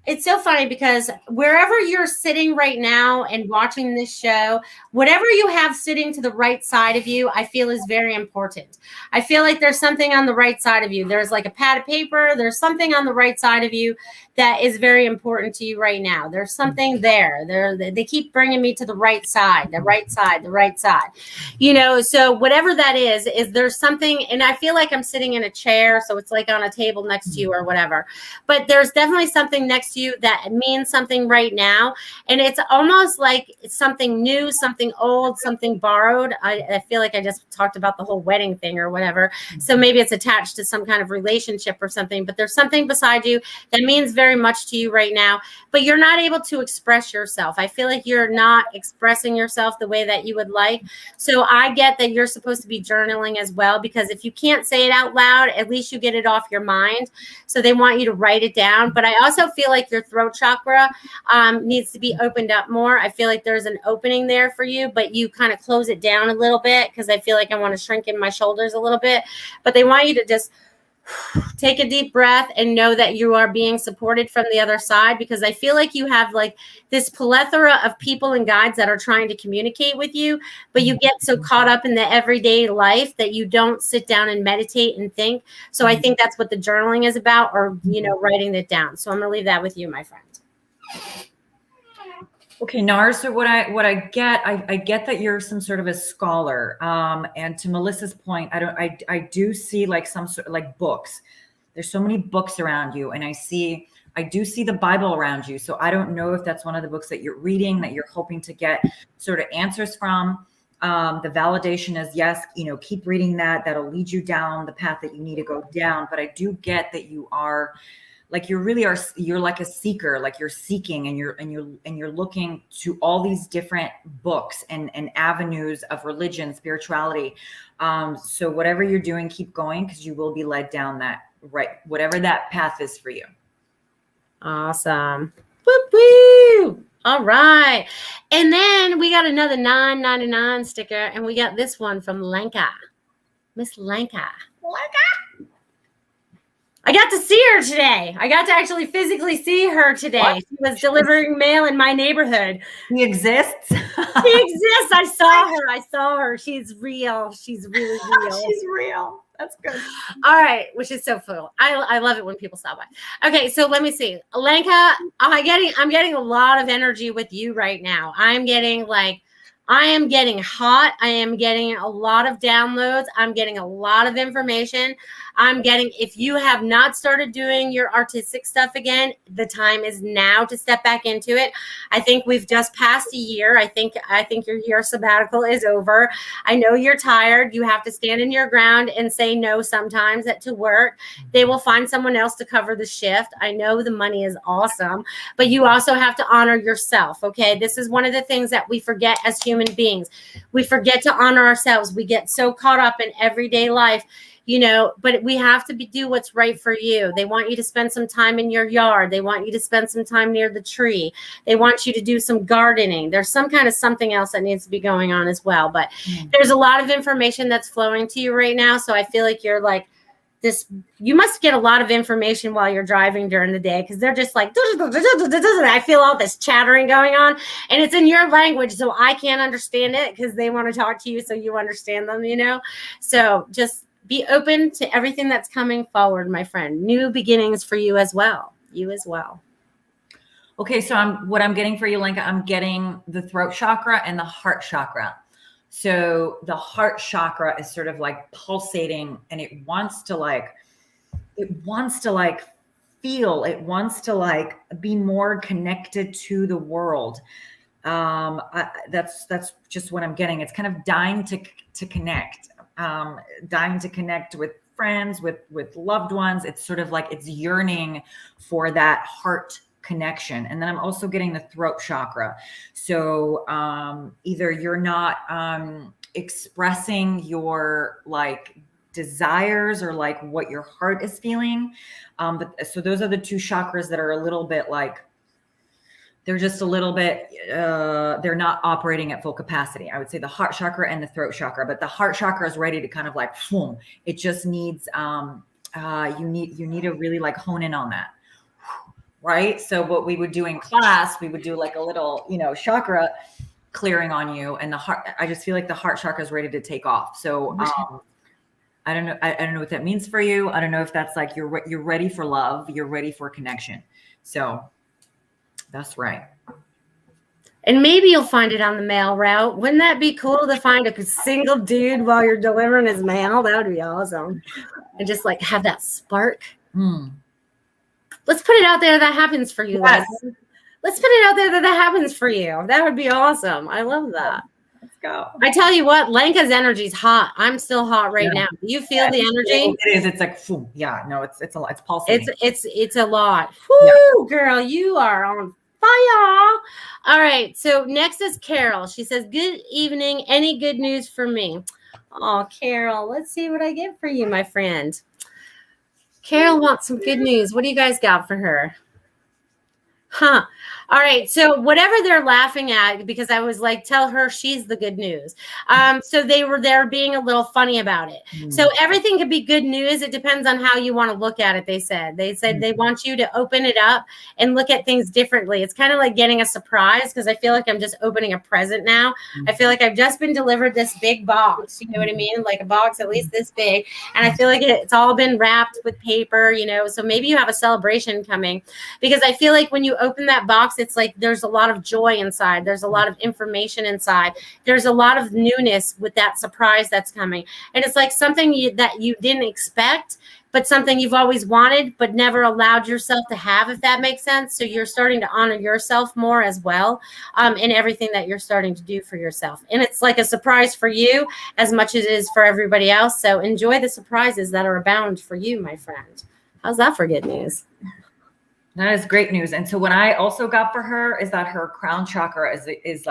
it's so funny because wherever you're sitting right now and watching this show, whatever you have sitting to the right side of you, I feel is very important. I feel like there's something on the right side of you. There's like a pad of paper. There's something on the right side of you that is very important to you right now. There's something there. They keep bringing me to the right side, the right side, the right side. You know, so whatever that is there's something, and I feel like I'm sitting in a chair, so it's like on a table next to you or whatever. But there's definitely something next to you that means something right now. And it's almost like it's something new, something old, something borrowed. I feel like I just talked about the whole wedding thing or whatever. So maybe it's attached to some kind of relationship or something, but there's something beside you that means very much to you right now, but you're not able to express yourself. I feel like you're not expressing yourself the way that you would like. So I get that you're supposed to be journaling as well, because if you can't say it out loud, at least you get it off your mind. So they want you to write it down. But I also feel like your throat chakra needs to be opened up more. I feel like there's an opening there for you, but you kind of close it down a little bit because I feel like I want to shrink in my shoulders a little bit. But they want you to just take a deep breath and know that you are being supported from the other side, because I feel like you have like this plethora of people and guides that are trying to communicate with you, but you get so caught up in the everyday life that you don't sit down and meditate and think. So I think that's what the journaling is about, or, writing it down. So I'm going to leave that with you, my friend. Okay, Nars. So what I get that you're some sort of a scholar. And to Melissa's point, I do see like some sort of like books. There's so many books around you, and I do see the Bible around you. So I don't know if that's one of the books that you're reading that you're hoping to get sort of answers from. The validation is yes, keep reading that. That'll lead you down the path that you need to go down. But I do get that you are like, you're like a seeker, like you're seeking and you're looking to all these different books and avenues of religion, spirituality. So whatever you're doing, keep going, because you will be led down that whatever that path is for you. Awesome. Woo woo. All right. And then we got another $9.99 sticker, and we got this one from Lenka. Miss Lenka. I got to see her today. I got to actually physically see her today. What? She was delivering mail in my neighborhood. She exists? She exists. I saw her. She's real. She's really real. She's real. That's good. All right. Which is so cool. I love it when people stop by. Okay. So let me see. Lenka, I'm getting a lot of energy with you right now. I'm getting like I am getting hot. I am getting a lot of downloads. I'm getting a lot of information. If you have not started doing your artistic stuff again, the time is now to step back into it. I think we've just passed a year. I think your year sabbatical is over. I know you're tired. You have to stand in your ground and say no sometimes to work. They will find someone else to cover the shift. I know the money is awesome, but you also have to honor yourself. Okay. This is one of the things that we forget as human beings. We forget to honor ourselves. We get so caught up in everyday life, but we have to do what's right for you. They want you to spend some time in your yard. They want you to spend some time near the tree. They want you to do some gardening. There's some kind of something else that needs to be going on as well. But there's a lot of information that's flowing to you right now. So I feel like you're like this. You must get a lot of information while you're driving during the day, because they're just like, I feel all this chattering going on, and it's in your language. So I can't understand it because they want to talk to you so you understand them, So just be open to everything that's coming forward, my friend. New beginnings for you as well. Okay, so what I'm getting for you, Lenka, I'm getting the throat chakra and the heart chakra. So the heart chakra is sort of like pulsating, and it wants to feel, it wants to be more connected to the world. That's just what I'm getting. It's kind of dying to connect. Dying to connect with friends, with loved ones. It's sort of like it's yearning for that heart connection. And then I'm also getting the throat chakra. So either you're not expressing your desires or what your heart is feeling. But so those are the two chakras that are a little bit they're just a little bit, they're not operating at full capacity. I would say the heart chakra and the throat chakra, but the heart chakra is ready to kind of boom. It just needs, you need to really hone in on that. Right. So what we would do in class, we would do a little, chakra clearing on you, and the heart, I just feel like the heart chakra is ready to take off. So, I don't know. I don't know what that means for you. I don't know if that's you're ready for love. You're ready for connection. So that's right. And maybe you'll find it on the mail route. Wouldn't that be cool to find a single dude while you're delivering his mail? That would be awesome. And just have that spark. Let's put it out there that happens for you. Yes. Let's put it out there that happens for you. That would be awesome. I love that. Let's go. I tell you what, Lenka's energy is hot. I'm still hot right now. Do you feel the energy? It is. It's yeah. No, it's a lot. It's pulsating. It's a lot. Woo, girl, you are on fire. All right. So next is Carol. She says, "Good evening. Any good news for me?" Oh, Carol, let's see what I get for you, my friend. Carol wants some good news. What do you guys got for her? Huh. All right. So whatever they're laughing at, because I was tell her she's the good news. So they're being a little funny about it. So everything could be good news. It depends on how you want to look at it. They said they want you to open it up and look at things differently. It's kind of like getting a surprise, because I feel like I'm just opening a present now. I feel like I've just been delivered this big box. You know what I mean? Like a box at least this big. And I feel like it's all been wrapped with paper, so maybe you have a celebration coming, because I feel like when you open that box, it's there's a lot of joy inside. There's a lot of information inside. There's a lot of newness with that surprise that's coming. And it's something that you didn't expect, but something you've always wanted, but never allowed yourself to have, if that makes sense. So you're starting to honor yourself more as well, in everything that you're starting to do for yourself. And it's like a surprise for you as much as it is for everybody else. So enjoy the surprises that are abound for you, my friend. How's that for good news? That is great news. And so what I also got for her is that her crown chakra is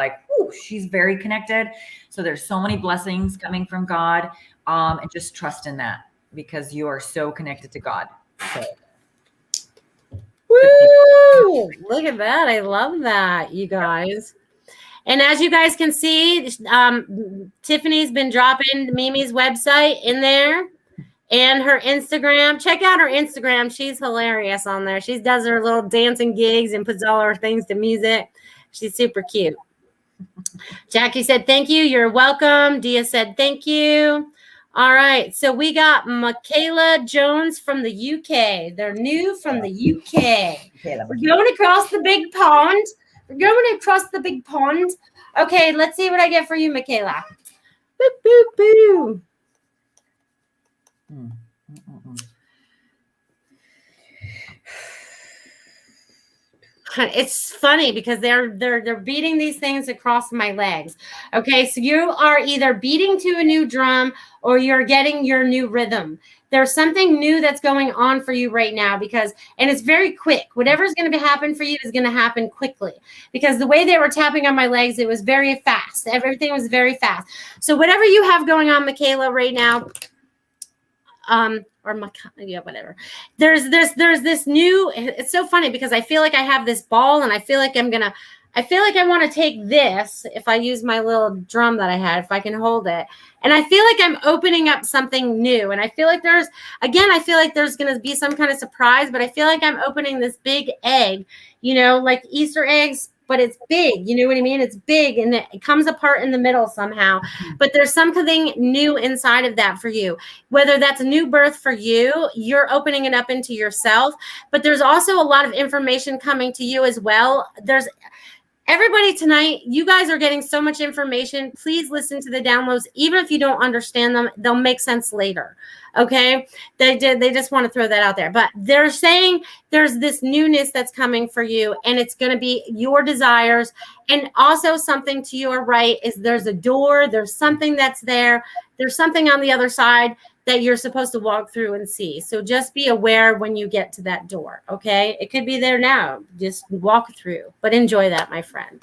she's very connected. So there's so many blessings coming from God, and just trust in that, because you are so connected to God. So. Woo! Look at that. I love that, you guys. And as you guys can see, Tiffany's been dropping Mimi's website in there. And her Instagram. Check out her Instagram. She's hilarious on there. She does her little dancing gigs and puts all her things to music. She's super cute. Jackie said, "Thank you. You're welcome." Dia said, "Thank you." All right. So we got Michaela Jones from the UK. They're new from the UK. We're going across the big pond. You're going to trust the big pond. Okay, let's see what I get for you, Michaela. Boop, boop, boop. It's funny because they're beating these things across my legs. Okay, so you are either beating to a new drum or you're getting your new rhythm. There's something new that's going on for you right now and it's very quick. Whatever's going to happen for you is going to happen quickly because the way they were tapping on my legs, it was very fast. Everything was very fast. So whatever you have going on, Michaela, right now, whatever. There's this new, it's so funny because I feel like I have this ball and I feel like I want to take this, if I use my little drum that I had, if I can hold it. And I feel like I'm opening up something new. And I feel like there's going to be some kind of surprise, but I feel like I'm opening this big egg, like Easter eggs, but it's big. You know what I mean? It's big and it comes apart in the middle somehow. But there's something new inside of that for you. Whether that's a new birth for you, you're opening it up into yourself. But there's also a lot of information coming to you as well. Everybody tonight, you guys are getting so much information. Please listen to the downloads. Even if you don't understand them, they'll make sense later. Okay? They just want to throw that out there. But they're saying there's this newness that's coming for you, and it's going to be your desires. And also something to your right is there's a door. There's something that's there. There's something on the other side that you're supposed to walk through and see. So just be aware when you get to that door, okay? It could be there now. Just walk through, but enjoy that, my friend.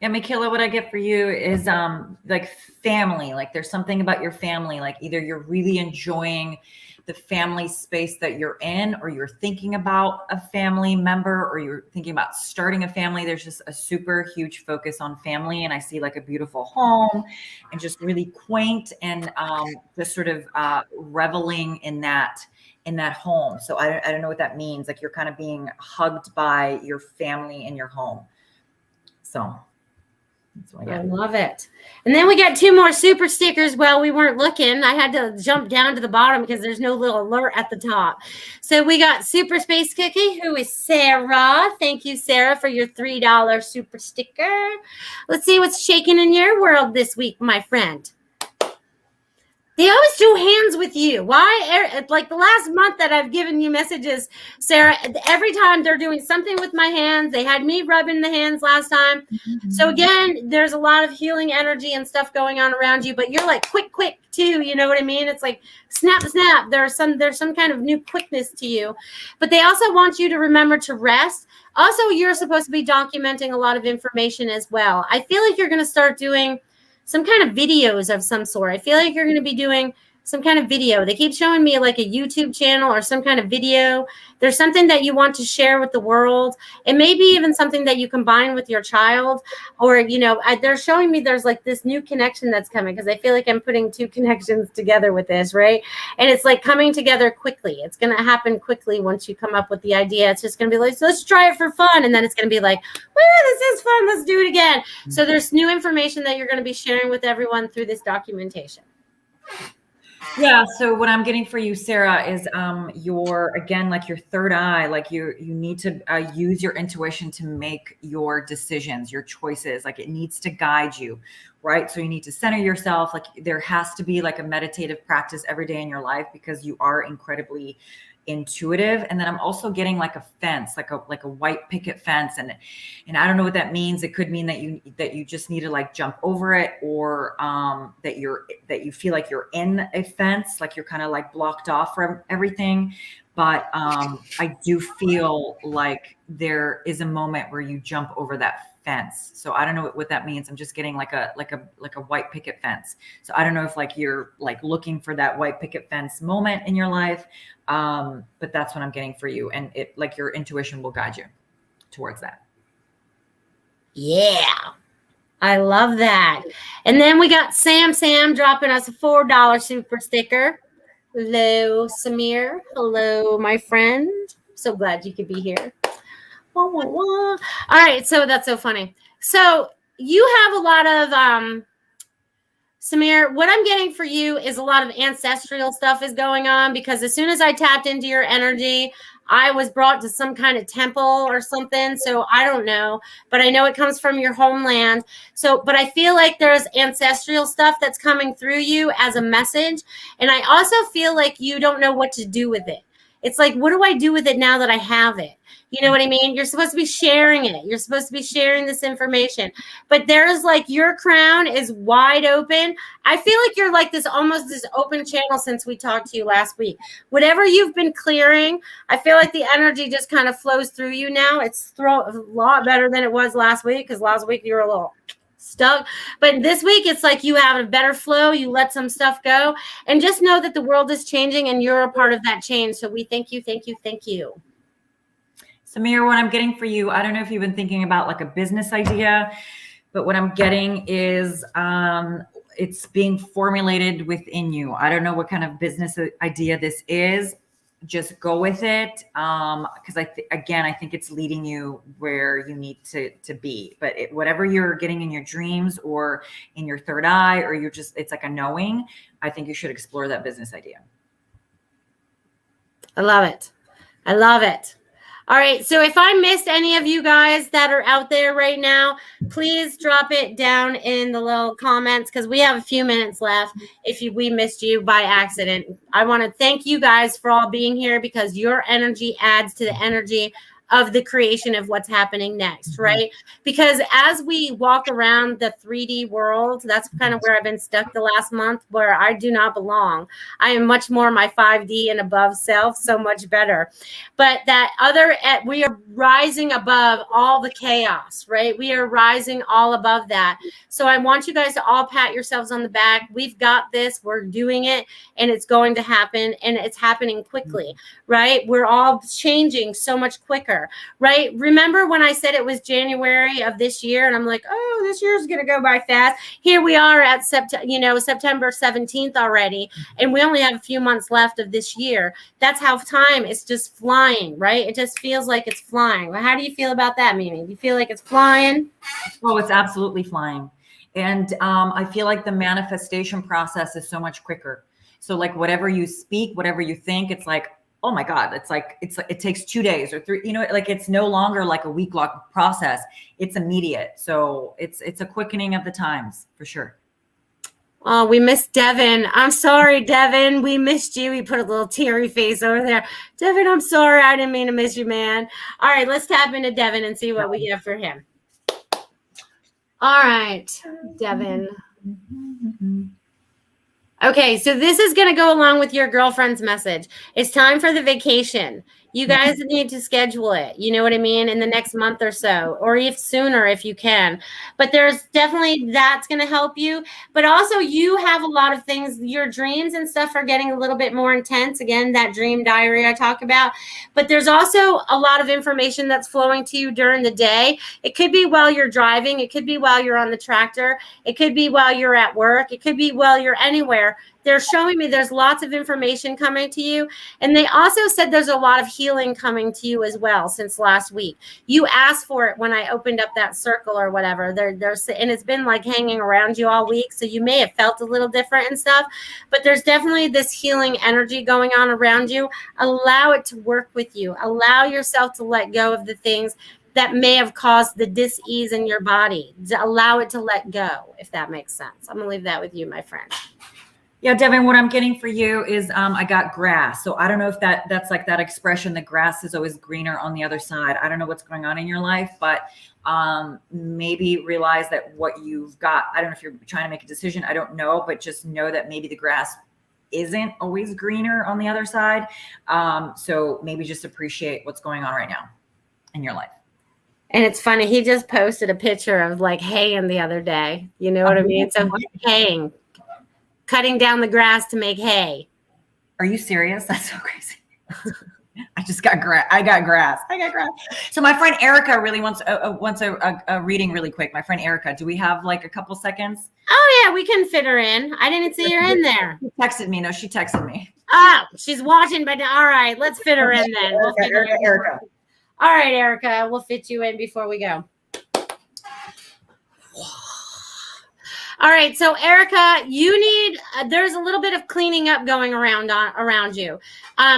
Yeah, Michaela, what I get for you is like family. Like there's something about your family. Like either you're really enjoying the family space that you're in, or you're thinking about a family member, or you're thinking about starting a family. There's just a super huge focus on family. And I see like a beautiful home and just really quaint and just sort of reveling in that home. So I don't know what that means. Like you're kind of being hugged by your family in your home. So that's what I got. I love it. And then we got 2 more super stickers. Well, we weren't looking. I had to jump down to the bottom because there's no little alert at the top. So we got Super Space Cookie, who is Sarah. Thank you, Sarah, for your $3 super sticker. Let's see what's shaking in your world this week, my friend. They always do hands with you. Why? Like the last month that I've given you messages, Sarah, every time they're doing something with my hands. They had me rubbing the hands last time. Mm-hmm. So again, there's a lot of healing energy and stuff going on around you, but you're like quick too. You know what I mean? It's like snap. There's some kind of new quickness to you, but they also want you to remember to rest. Also, you're supposed to be documenting a lot of information as well. I feel like you're going to start doing some kind of videos of some sort. I feel like you're going to be doing some kind of video. They keep showing me like a YouTube channel or some kind of video. There's something that you want to share with the world. It may be even something that you combine with your child, or, they're showing me there's like this new connection that's coming, because I feel like I'm putting 2 connections together with this, right? And it's like coming together quickly. It's going to happen quickly once you come up with the idea. It's just going to be like, so let's try it for fun. And then it's going to be like, woo, this is fun. Let's do it again. Mm-hmm. So there's new information that you're going to be sharing with everyone through this documentation. Yeah. So what I'm getting for you, Sarah, is your third eye. Like you need to use your intuition to make your decisions, your choices. Like it needs to guide you, right? So you need to center yourself. Like there has to be like a meditative practice every day in your life, because you are incredibly intuitive. And then I'm also getting like a fence, like a white picket fence. And I don't know what that means. It could mean that you just need to like jump over it, or that you feel like you're in a fence, like you're kind of like blocked off from everything. But I do feel like there is a moment where you jump over that fence. So I don't know what that means. I'm just getting like a white picket fence. So I don't know if like you're like looking for that white picket fence moment in your life. But that's what I'm getting for you. And it like your intuition will guide you towards that. Yeah. I love that. And then we got Sam dropping us a $4 super sticker. Hello, Samir. Hello, my friend. So glad you could be here. Wah, wah, wah. All right, so that's so funny. So you have a lot of Samir, what I'm getting for you is a lot of ancestral stuff is going on, because as soon as I tapped into your energy, I was brought to some kind of temple or something. So I don't know, but I know it comes from your homeland. So, but I feel like there's ancestral stuff that's coming through you as a message. And I also feel like you don't know what to do with it. It's like, what do I do with it now that I have it? You know what I mean? You're supposed to be sharing it. You're supposed to be sharing this information. But there's like, your crown is wide open. I feel like you're like this, almost this open channel since we talked to you last week. Whatever you've been clearing, I feel like the energy just kind of flows through you now. It's a lot better than it was last week, because last week you were a little stuck. But this week it's like you have a better flow. You let some stuff go, and just know that the world is changing and you're a part of that change. So we thank you, thank you, thank you. Samir, what I'm getting for you, I don't know if you've been thinking about like a business idea, but what I'm getting is it's being formulated within you. I don't know what kind of business idea this is. Just go with it. Because I think it's leading you where you need to be. But whatever you're getting in your dreams or in your third eye, or it's like a knowing, I think you should explore that business idea. I love it. I love it. All right. So if I missed any of you guys that are out there right now, please drop it down in the little comments, because we have a few minutes left. If we missed you by accident, I want to thank you guys for all being here, because your energy adds to the energy of the creation of what's happening next, right? Because as we walk around the 3D world, that's kind of where I've been stuck the last month, where I do not belong. I am much more my 5D and above self, so much better. But we are rising above all the chaos, right? We are rising all above that. So I want you guys to all pat yourselves on the back. We've got this, we're doing it, and it's going to happen, and it's happening quickly, right? We're all changing so much quicker. Right? Remember when I said it was January of this year, and I'm like, oh, this year's going to go by fast. Here we are at September 17th already, and we only have a few months left of this year. That's how time is just flying, right? It just feels like it's flying. Well, how do you feel about that, Mimi? Do you feel like it's flying? Oh, it's absolutely flying. And I feel like the manifestation process is so much quicker. So like whatever you speak, whatever you think, it's like, oh my God, it takes 2 days or 3, like it's no longer like a week-long process. It's immediate. So it's a quickening of the times for sure. Oh, we missed Devin. I'm sorry, Devin. We missed you. We put a little teary face over there. Devin, I'm sorry. I didn't mean to miss you, man. All right, let's tap into Devin and see what we get for him. All right, Devin. Okay, so this is going to go along with your girlfriend's message. It's time for the vacation. You guys need to schedule it, you know what I mean, in the next month or so, or if sooner if you can. But there's definitely that's going to help you. But also you have a lot of things, your dreams and stuff are getting a little bit more intense. Again, that dream diary I talk about. But there's also a lot of information that's flowing to you during the day. It could be while you're driving. It could be while you're on the tractor. It could be while you're at work. It could be while you're anywhere. They're showing me there's lots of information coming to you. And they also said there's a lot of healing coming to you as well since last week. You asked for it when I opened up that circle or whatever. And it's been like hanging around you all week. So you may have felt a little different and stuff. But there's definitely this healing energy going on around you. Allow it to work with you. Allow yourself to let go of the things that may have caused the dis-ease in your body. Allow it to let go, if that makes sense. I'm going to leave that with you, my friend. Yeah, Devin, what I'm getting for you is I got grass. So I don't know if that's like that expression, the grass is always greener on the other side. I don't know what's going on in your life, but maybe realize that what you've got, I don't know if you're trying to make a decision, I don't know, but just know that maybe the grass isn't always greener on the other side. So maybe just appreciate what's going on right now in your life. And it's funny, he just posted a picture of like haying the other day. You know what I mean? So haying. Cutting down the grass to make hay. Are you serious? That's so crazy. I just got grass. I got grass. So my friend Erica really wants a reading really quick. My friend Erica, do we have like a couple seconds? Oh yeah, we can fit her in. I didn't see her in there. She texted me. No, she texted me. Oh, she's watching, but all right, let's fit her in then. We'll fit her in. Erica. All right, Erica, we'll fit you in before we go. All right, so Erica, you need, there's a little bit of cleaning up going around you.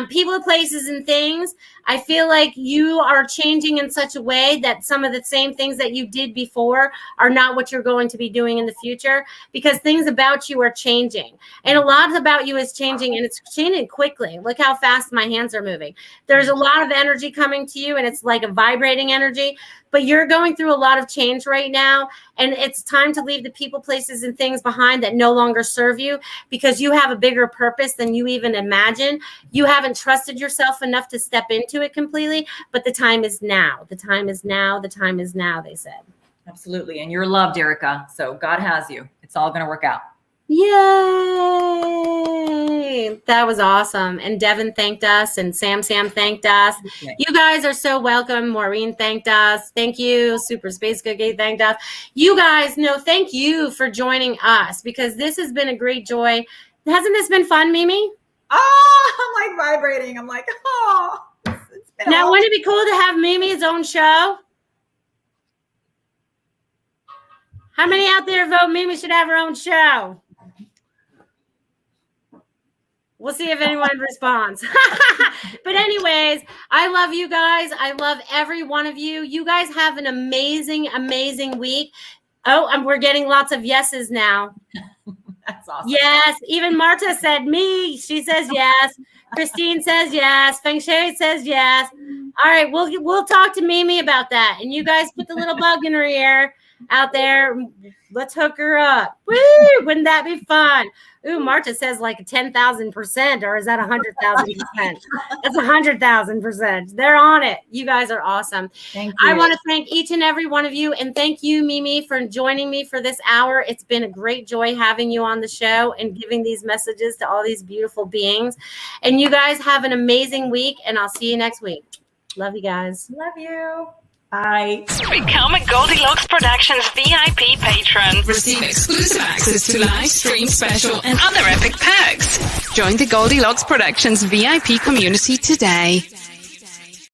People, places, and things. I feel like you are changing in such a way that some of the same things that you did before are not what you're going to be doing in the future, because things about you are changing. And a lot about you is changing, and it's changing quickly. Look how fast my hands are moving. There's a lot of energy coming to you, and it's like a vibrating energy, but you're going through a lot of change right now. And it's time to leave the people, places, and things behind that no longer serve you, because you have a bigger purpose than you even imagine. You haven't trusted yourself enough to step into it completely, but the time is now. The time is now. The time is now, they said. Absolutely. And you're loved, Erica. So God has you. It's all going to work out. Yay! That was awesome. And Devin thanked us, and Sam thanked us. Okay. You guys are so welcome. Maureen thanked us. Thank you. Super Space Cookie thanked us. You guys, thank you for joining us, because this has been a great joy. Hasn't this been fun, Mimi? Oh, I'm like vibrating. I'm like, oh. It's been Now, wouldn't it be cool to have Mimi's own show? How many out there vote Mimi should have her own show? We'll see if anyone responds. But anyways, I love you guys. I love every one of you. You guys have an amazing, amazing week. Oh, and we're getting lots of yeses now. That's awesome. Yes. Even Marta said me. She says yes. Christine says yes. Feng Shui says yes. All right. We'll talk to Mimi about that. And you guys put the little bug in her ear out there. Let's hook her up. Woo! Wouldn't that be fun? Ooh, Marta says like 10,000%, or is that 100,000%? That's 100,000%. They're on it. You guys are awesome. Thank you. I want to thank each and every one of you, and thank you, Mimi, for joining me for this hour. It's been a great joy having you on the show and giving these messages to all these beautiful beings. And you guys have an amazing week, and I'll see you next week. Love you guys. Love you. Bye. Become a Goldylocks Productions VIP patron. Receive exclusive access to live stream special and other epic perks. Join the Goldylocks Productions VIP community today.